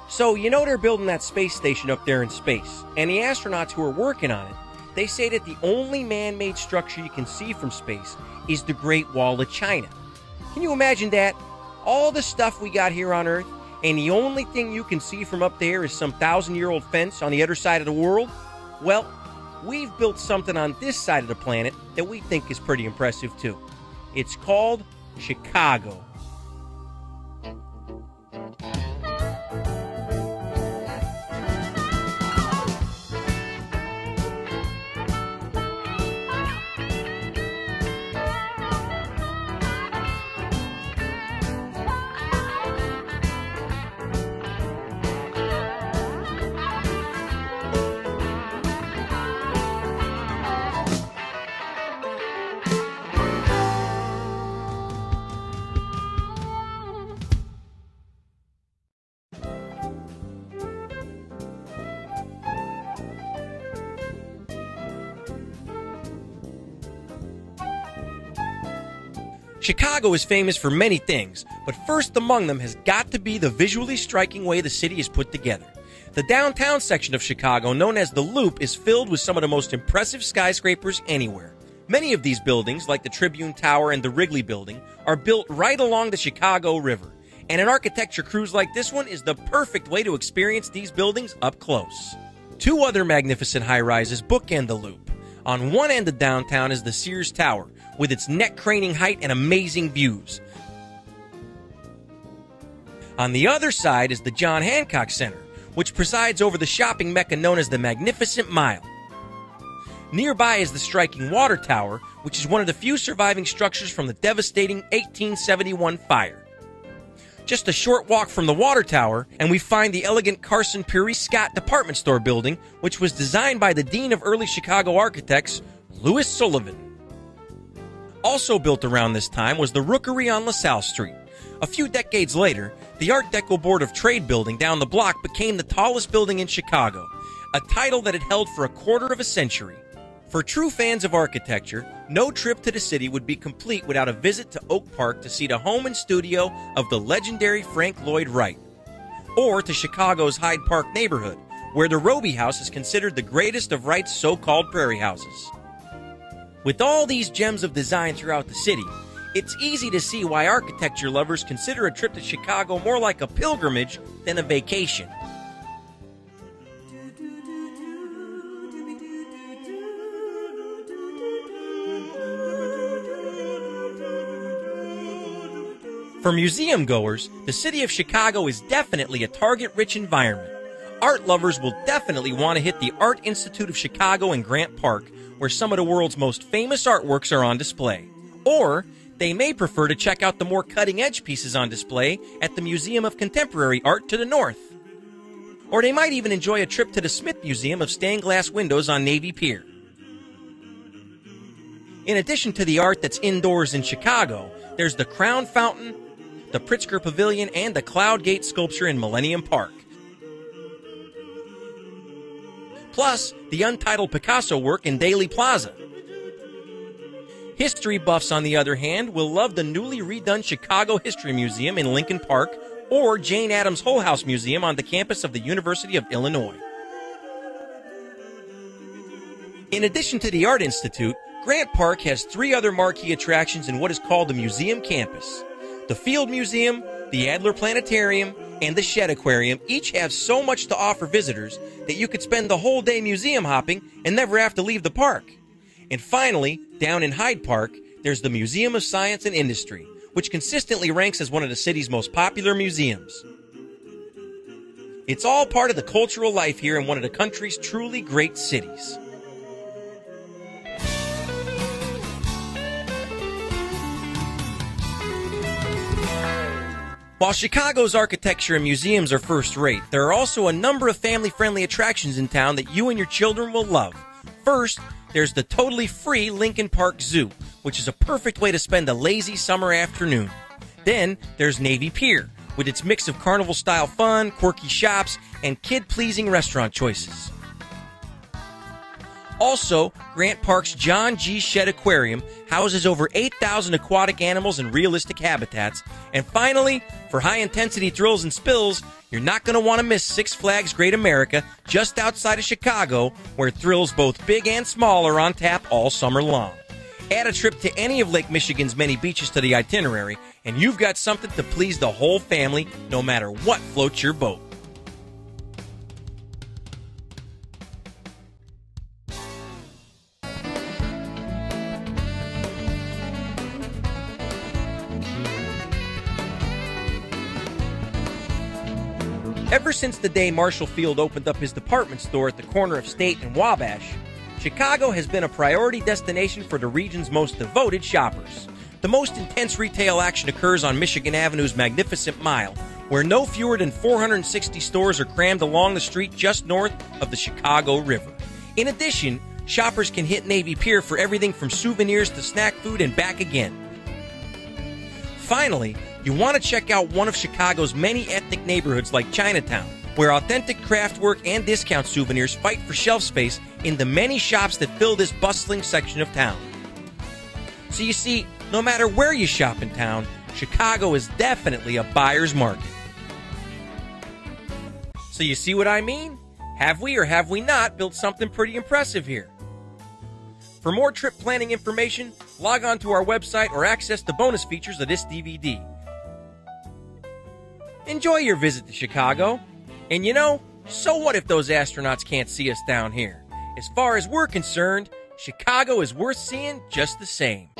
So, you know they're building that space station up there in space, and the astronauts who are working on it, they say that the only man-made structure you can see from space is the Great Wall of China. Can you imagine that? All the stuff we got here on Earth, and the only thing you can see from up there is some 1,000-year-old fence on the other side of the world? Well, we've built something on this side of the planet that we think is pretty impressive too. It's called Chicago. Chicago is famous for many things, but first among them has got to be the visually striking way the city is put together. The downtown section of Chicago, known as the Loop, is filled with some of the most impressive skyscrapers anywhere. Many of these buildings, like the Tribune Tower and the Wrigley Building, are built right along the Chicago River. And an architecture cruise like this one is the perfect way to experience these buildings up close. Two other magnificent high-rises bookend the Loop. On one end of downtown is the Sears Tower, with its neck-craning height and amazing views. On the other side is the John Hancock Center, which presides over the shopping mecca known as the Magnificent Mile. Nearby is the striking Water Tower, which is one of the few surviving structures from the devastating 1871 fire. Just a short walk from the Water Tower, and we find the elegant Carson Pirie Scott department store building, which was designed by the Dean of Early Chicago Architects, Louis Sullivan. Also built around this time was the Rookery on LaSalle Street. A few decades later, the Art Deco Board of Trade building down the block became the tallest building in Chicago, a title that it held for a quarter of a century. For true fans of architecture, no trip to the city would be complete without a visit to Oak Park to see the home and studio of the legendary Frank Lloyd Wright, or to Chicago's Hyde Park neighborhood, where the Roby House is considered the greatest of Wright's so-called prairie houses. With all these gems of design throughout the city, it's easy to see why architecture lovers consider a trip to Chicago more like a pilgrimage than a vacation. For museum goers, the city of Chicago is definitely a target-rich environment. Art lovers will definitely want to hit the Art Institute of Chicago in Grant Park, where some of the world's most famous artworks are on display. Or they may prefer to check out the more cutting-edge pieces on display at the Museum of Contemporary Art to the north. Or they might even enjoy a trip to the Smith Museum of Stained Glass Windows on Navy Pier. In addition to the art that's indoors in Chicago, there's the Crown Fountain, the Pritzker Pavilion, and the Cloud Gate sculpture in Millennium Park. Plus, the untitled Picasso work in Daley Plaza. History buffs, on the other hand, will love the newly redone Chicago History Museum in Lincoln Park or Jane Addams Hull House Museum on the campus of the University of Illinois. In addition to the Art Institute, Grant Park has three other marquee attractions in what is called the Museum Campus. The Field Museum, the Adler Planetarium, and the Shedd Aquarium each have so much to offer visitors that you could spend the whole day museum hopping and never have to leave the park. And finally, down in Hyde Park, there's the Museum of Science and Industry, which consistently ranks as one of the city's most popular museums. It's all part of the cultural life here in one of the country's truly great cities. While Chicago's architecture and museums are first-rate, there are also a number of family-friendly attractions in town that you and your children will love. First, there's the totally free Lincoln Park Zoo, which is a perfect way to spend a lazy summer afternoon. Then, there's Navy Pier, with its mix of carnival-style fun, quirky shops, and kid-pleasing restaurant choices. Also, Grant Park's John G. Shedd Aquarium houses over 8,000 aquatic animals in realistic habitats. And finally, for high-intensity thrills and spills, you're not going to want to miss Six Flags Great America just outside of Chicago, where thrills both big and small are on tap all summer long. Add a trip to any of Lake Michigan's many beaches to the itinerary, and you've got something to please the whole family, no matter what floats your boat. Ever since the day Marshall Field opened up his department store at the corner of State and Wabash, Chicago has been a priority destination for the region's most devoted shoppers. The most intense retail action occurs on Michigan Avenue's Magnificent Mile, where no fewer than 460 stores are crammed along the street just north of the Chicago River. In addition, shoppers can hit Navy Pier for everything from souvenirs to snack food and back again. Finally, you want to check out one of Chicago's many ethnic neighborhoods like Chinatown, where authentic craftwork and discount souvenirs fight for shelf space in the many shops that fill this bustling section of town. So you see, no matter where you shop in town, Chicago is definitely a buyer's market. So you see what I mean? Have we or have we not built something pretty impressive here? For more trip planning information, log on to our website or access the bonus features of this DVD. Enjoy your visit to Chicago. And you know, so what if those astronauts can't see us down here? As far as we're concerned, Chicago is worth seeing just the same.